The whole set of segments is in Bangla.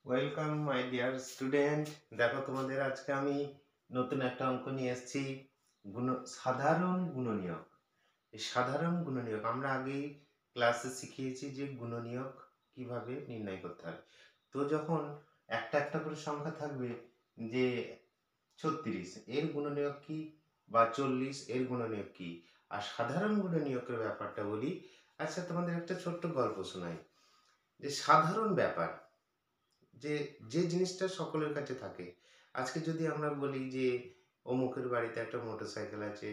Welcome my dear student. দেখো তোমাদের আজকে আমি নতুন একটা অঙ্ক নিয়ে এসেছি। সাধারণ গুণনীয়ক। এই সাধারণ গুণনীয়ক আমরা আগেই ক্লাসে শিখিয়েছি যে গুণনীয়ক কিভাবে নির্ণয় করতে হয়। তো যখন একটা একটা করে সংখ্যা থাকবে, যে 36 এর গুণনীয়ক কি, বা 40 এর গুণনীয়ক কি, আর সাধারণ গুণনীয়কের ব্যাপারটা বলি। আচ্ছা, তোমাদের একটা ছোট্ট গল্প শোনাই। যে সাধারণ ব্যাপার, যে যে জিনিসটা সকলের কাছে থাকে। আজকে যদি আমরা বলি যে অমুকের বাড়িতে একটা মোটরসাইকেল আছে,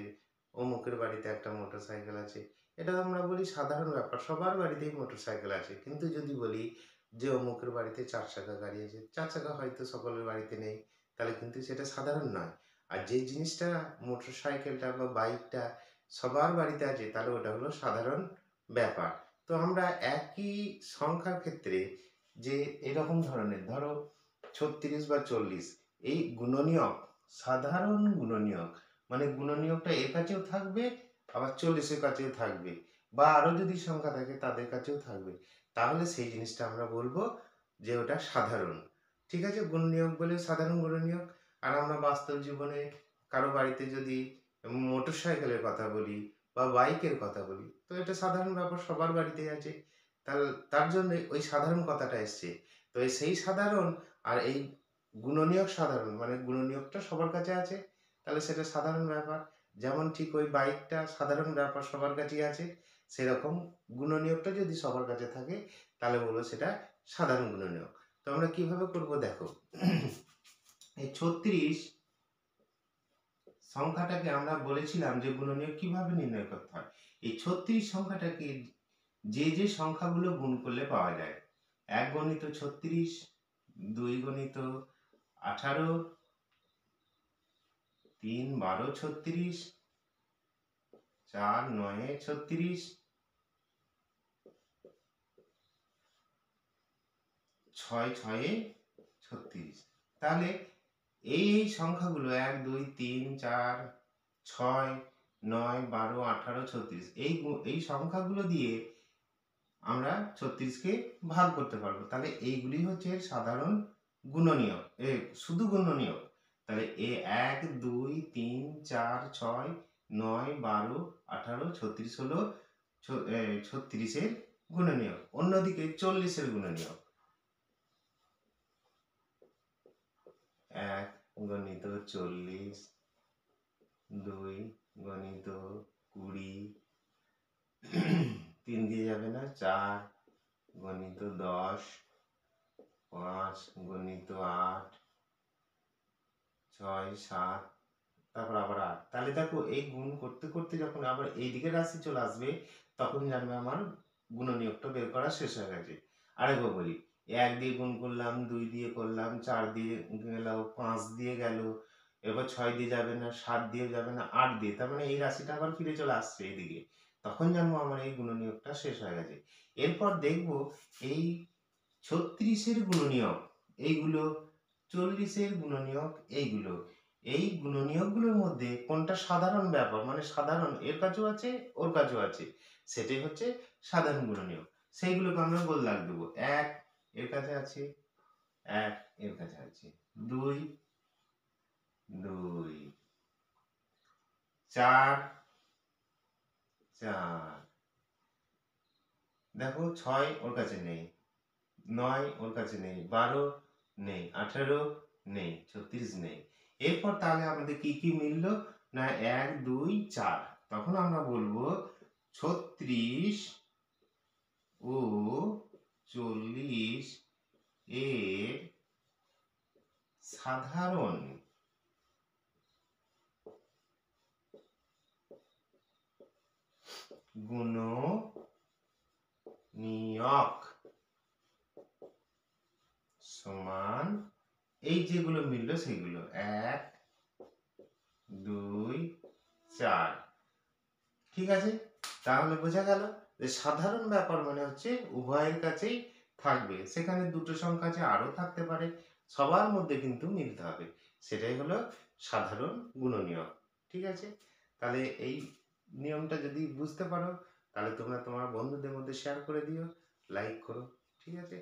অমুকের বাড়িতে একটা মোটরসাইকেল আছে, এটা আমরা বলি সাধারণ ব্যাপার, সবার বাড়িতেই মোটরসাইকেল আছে। কিন্তু যদি বলি যে অমুকের বাড়িতে 4 চাকা গাড়ি আছে, 4 চাকা হয়তো সকলের বাড়িতে নেই, তাহলে কিন্তু সেটা সাধারণ নয়। আর যে জিনিসটা মোটরসাইকেলটা বা বাইকটা সবার বাড়িতে আছে, তাহলে ওটা হলো সাধারণ ব্যাপার। তো আমরা একই সংখ্যার ক্ষেত্রে যে এরকম ধরনের, ধরো 36 বা 40, এই গুণনীয়ক সাধারণ গুণনীয়ক, মানে গুণনীয়কটা এর কাছেও থাকবে, আবার 40-এর কাছেও থাকবে, বা আরো যদি সংখ্যা থাকে তাদের কাছেও থাকবে, তাহলে সেই জিনিসটা আমরা বলবো যে ওটা সাধারণ। ঠিক আছে, গুণনীয়ক বলে সাধারণ গুণনীয়ক। আর আমরা বাস্তব জীবনে কারো বাড়িতে যদি মোটরসাইকেলের কথা বলি বা বাইকের কথা বলি, তো এটা সাধারণ ব্যাপার, সবার বাড়িতেই আছে। তার জন্য ওই সাধারণ কথাটা এসছে। তো সেই সাধারণ আর এই গুণনীয়ক সাধারণ, মানে গুণনীয়কটা সবার কাছে আছে, তাহলে সেটা সাধারণ ব্যাপার। যেমন ঠিক ওই বাইকটা সাধারণ ব্যাপার, সবার কাছেই আছে, সেরকম গুণনীয়কটা যদি সবার কাছে থাকে, তাহলে বলবো সেটা সাধারণ গুণনীয়ক। তো আমরা কিভাবে করব দেখো। এই 36 সংখ্যাটাকে আমরা বলেছিলাম যে গুণনীয়ক কিভাবে নির্ণয় করতে হয়। এই 36 সংখ্যাটাকে যে যে সংখ্যাগুলো গুণ করলে পাওয়া যায়, 1 গণিত 36, 2 গণিত 18, 3 12 36, 4 9 36, 6 6 36। তাহলে এই সংখ্যাগুলো 1 2 3 4 6 9 12 18 36, এই সংখ্যাগুলো দিয়ে আমরা 36কে ভাগ করতে পারবো। তাহলে এইগুলি হচ্ছে সাধারণ গুণনীয়ক, শুধু গুণনীয়ক। তাহলে 1 2 3 4 6 9 12 18 36 হলো 36-এর গুণনীয়ক। অন্যদিকে 40-এর গুণনীয়ক, 1 গণিত 40, 2 গণিত 20, 3 দিয়ে যাবে না, 4 গণিত 10, 5 গণিত 8, 6 7, তারপর আবার 8। তাহলে দেখো এই গুণ করতে করতে যখন আবার এই দিকে রাশি চলে আসবে, তখন জানবে আমার গুণনীয়কটা বের করা শেষ হয়ে গেছে। আরেকবার বলি, 1 দিয়ে গুণ করলাম, 2 দিয়ে করলাম, 4 দিয়ে গেল, 5 দিয়ে গেল, এবার 6 দিয়ে যাবে না, 7 দিয়ে যাবে না, 8 দিয়ে, তার মানে এই রাশিটা আবার ফিরে চলে আসছে এইদিকে, তখন জানবো আমার এই গুণনীয়কটা শেষ হয়ে গেছে। এরপর দেখবো এই 36-এর গুণনীয়ক এইগুলো, 40-এর গুণনীয়ক এইগুলো, এই গুণনীয়কগুলোর মধ্যে কোনটা সাধারণ ব্যাপার, মানে সাধারণ, এর কাছেও আছে ওর কাছেও আছে, সেটাই হচ্ছে সাধারণ গুণনীয়ক। সেইগুলোকে আমরা গোল দাগ দেবো। 1 এর কাছে আছে, 1 এর কাছে আছে, 2 2, 4 4, দেখো 6 ওর কাছে নেই, 9 ওর কাছে নেই, 12 নেই, 18 নেই, 36 নেই। এরপর তাহলে আমাদের কি কি মিলল না, 1 2 4। তখন আমরা বলবো 36 ও 40 এর সাধারণ গুণনীয়ক সমান, এই যেগুলো মিলল সেগুলো 1 2 4। ঠিক আছে, তাহলে বোঝা গেল যে সাধারণ ব্যাপার মানে হচ্ছে উভয়ের কাছেই থাকবে, সেখানে দুটো সংখ্যা আছে, আরো থাকতে পারে, সবার মধ্যে কিন্তু মিলতে হবে, সেটাই হলো সাধারণ গুণনীয়ক। ঠিক আছে, তাহলে এই নিয়মটা যদি বুঝতে পারো, তাহলে তোমরা তোমার বন্ধুদের মধ্যে শেয়ার করে দিও, লাইক করো। ঠিক আছে।